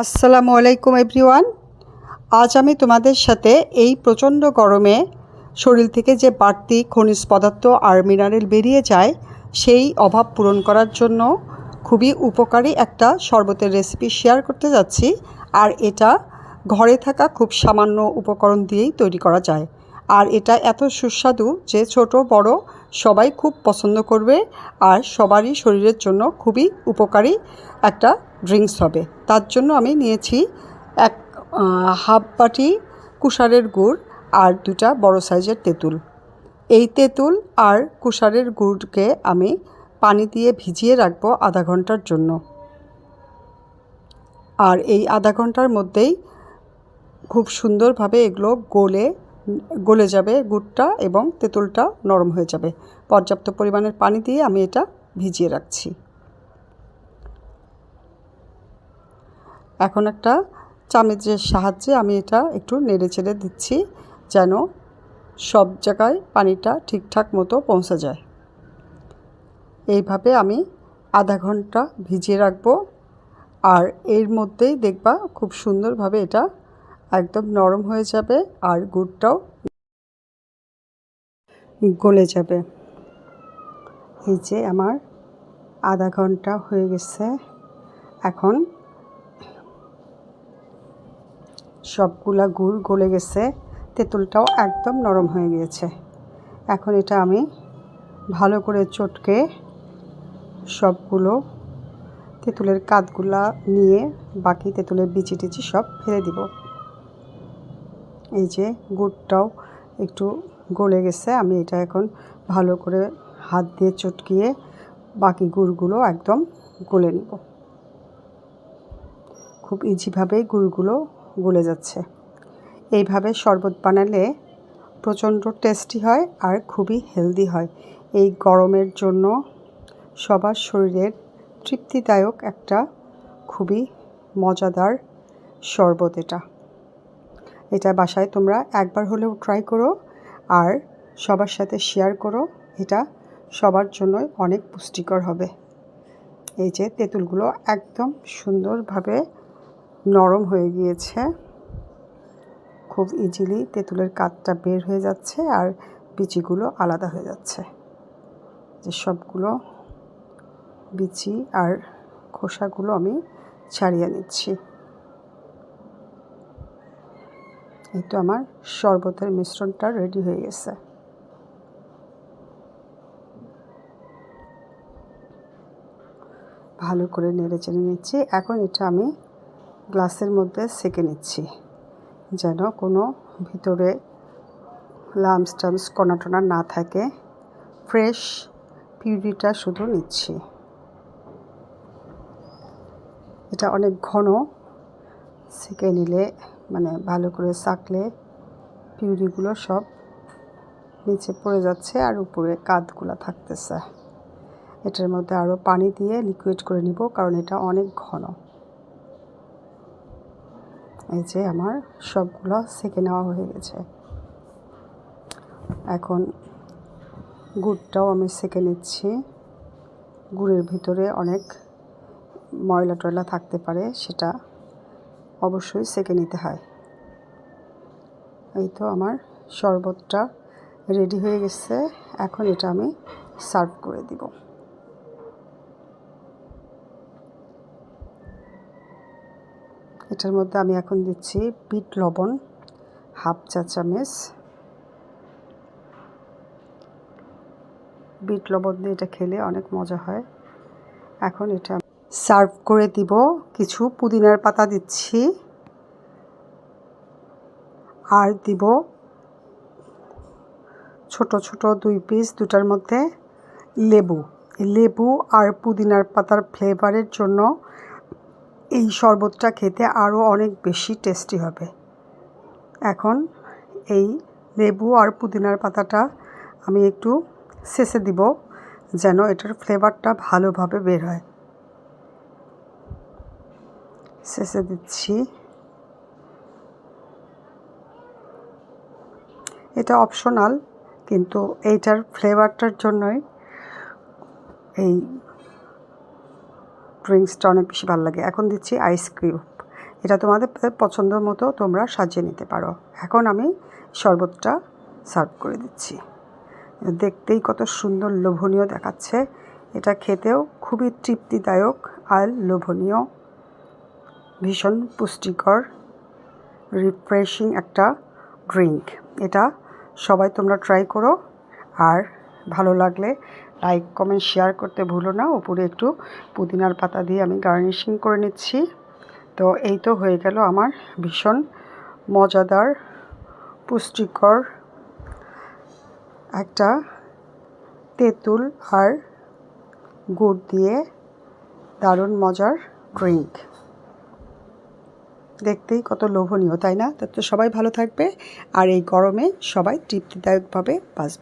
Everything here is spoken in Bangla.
আসসালামু আলাইকুম এভরিওয়ান। আজ আমি তোমাদের সাথে এই প্রচণ্ড গরমে শরীর থেকে যে বাড়তি খনিজ পদার্থ আর মিনারেল বেরিয়ে যায় সেই অভাব পূরণ করার জন্য খুবই উপকারী একটা শরবতের রেসিপি শেয়ার করতে যাচ্ছি। আর এটা ঘরে থাকা খুব সামান্য উপকরণ দিয়েই তৈরি করা যায়। আর এটা এত সুস্বাদু যে ছোট বড় সবাই খুব পছন্দ করবে আর সবারই শরীরের জন্য খুবই উপকারী একটা ড্রিঙ্কস হবে। তার জন্য আমি নিয়েছি এক হাফ বাটি কুশারের গুড় আর 2টা বড় সাইজের তেঁতুল। এই তেঁতুল আর কুশারের গুড়কে আমি পানি দিয়ে ভিজিয়ে রাখবো আধা ঘন্টার জন্য। আর এই আধা ঘন্টার মধ্যেই খুব সুন্দরভাবে এগুলো গলে যাবে গুড়টা এবং তেঁতুলটা নরম হয়ে যাবে। পর্যাপ্ত পরিমাণের পানি দিয়ে আমি এটা ভিজিয়ে রাখছি। এখন একটা চামচের সাহায্যে আমি এটা একটু নেড়ে চেড়ে দিচ্ছি যেন সব জায়গায় পানিটা ঠিকঠাক মতো পৌঁছে যায়। এইভাবে আমি আধা ঘন্টা ভিজিয়ে রাখবো। আর এর মধ্যেই দেখবা খুব সুন্দরভাবে এটা একদম নরম হয়ে যাবে আর গুড়টাও গলে যাবে। এই যে আমার আধা ঘন্টা হয়ে গেছে। এখন সবগুলা গুড় গলে গেছে, তেঁতুলটাও একদম নরম হয়ে গিয়েছে। এখন এটা আমি ভালো করে চটকে সবগুলো তেঁতুলের কাতগুলা নিয়ে বাকি তেঁতুলের বিচি টিচি সব ফেলে দিব। এই যে গুড়টাও একটু গলে গেছে, আমি এটা এখন ভালো করে হাত দিয়ে চটকিয়ে বাকি গুড়গুলো একদম গলে নিব। খুব ইজিভাবেই গুড়গুলো গলে যাচ্ছে। এইভাবে শরবত বানালে প্রচণ্ড টেস্টি হয় আর খুবই হেলদি হয়। এই গরমের জন্য সবার শরীরের তৃপ্তিদায়ক একটা খুবই মজাদার শরবত এটা বাসায় তোমরা একবার হলেও ট্রাই করো আর সবার সাথে শেয়ার করো। এটা সবার জন্যই অনেক পুষ্টিকর হবে। এই যে তেঁতুলগুলো একদম সুন্দরভাবে নরম হয়ে গিয়েছে, খুব ইজিলি তেঁতুলের কাতটা বের হয়ে যাচ্ছে আর বিচিগুলো আলাদা হয়ে যাচ্ছে। যে সবগুলো বিচি আর খোসাগুলো আমি ছাড়িয়ে নিচ্ছি। এই তো আমার শরবতের মিশ্রণটা রেডি হয়ে গেছে। ভালো করে নেড়ে চেড়ে নিচ্ছি। এখন এটা আমি গ্লাসের মধ্যে সেঁকে নিচ্ছি যেন কোনো ভিতরে লামস টামস কণা টনা না থাকে। ফ্রেশ পিউরিটা শুধু নিচ্ছি। এটা অনেক ঘন সেঁকে নিলে মানে ভালো করে সাকলে পিউরিগুলো সব নিচে পড়ে যাচ্ছে আর উপরে কাতগুলো থাকতেছে। এটার মধ্যে আরও পানি দিয়ে লিকুইড করে নিব কারণ এটা অনেক ঘন। এই যে আমার সবগুলো সেঁকে নেওয়া হয়ে গেছে। এখন গুড়টাও আমি সেঁকে নিচ্ছি। গুড়ের ভিতরে অনেক ময়লা টয়লা থাকতে পারে, সেটা অবশ্যই সেঁকে নিতে হয়। এই তো আমার শরবতটা রেডি হয়ে গেছে। এখন এটা আমি সার্ভ করে দিব। এটার মধ্যে আমি এখন দিচ্ছি বিট লবণ হাফ চা চামচ। বিট লবণ দিয়ে এটা খেলে অনেক মজা হয়। এখন এটা সার্ভ করে দিব। কিছু পুদিনার পাতা দিচ্ছি আর দিব ছোট ছোট 2 পিস, দুটার মধ্যে লেবু আর পুদিনার পাতার ফ্লেভারের জন্য এই শরবতটা খেতে আরও অনেক বেশি টেস্টি হবে। এখন এই লেবু আর পুদিনার পাতাটা আমি একটু শেষে দিব যেন এটার ফ্লেভারটা ভালোভাবে বের হয়। শেষে দিচ্ছি। এটা অপশনাল, কিন্তু এইটার ফ্লেভারটার জন্যই এই ড্রিঙ্কসটা অনেক বেশি ভালো লাগে। এখন দিচ্ছি আইস কিউব। এটা তোমাদের পছন্দ মতো তোমরা সাজিয়ে নিতে পারো। এখন আমি শরবতটা সার্ভ করে দিচ্ছি। দেখতেই কত সুন্দর লোভনীয় দেখাচ্ছে। এটা খেতেও খুবই তৃপ্তিদায়ক আর লোভনীয়, ভীষণ পুষ্টিকর, রিফ্রেশিং একটা ড্রিঙ্ক। এটা সবাই তোমরা ট্রাই করো, আর ভালো লাগলে লাইক, কমেন্ট, শেয়ার করতে ভুলো না। উপরে একটু পুদিনার পাতা দিয়ে আমি গার্নিশিং করে নিচ্ছি। তো এই তো হয়ে গেল আমার ভীষণ মজাদার, পুষ্টিকর একটা তেঁতুল আর গুড় দিয়ে দারুণ মজার ড্রিঙ্ক। দেখতেই কত লোভনীয়, তাই না? তো সবাই ভালো থাকবে, আর এই গরমে সবাই তৃপ্তিদায়কভাবে বাঁচবে।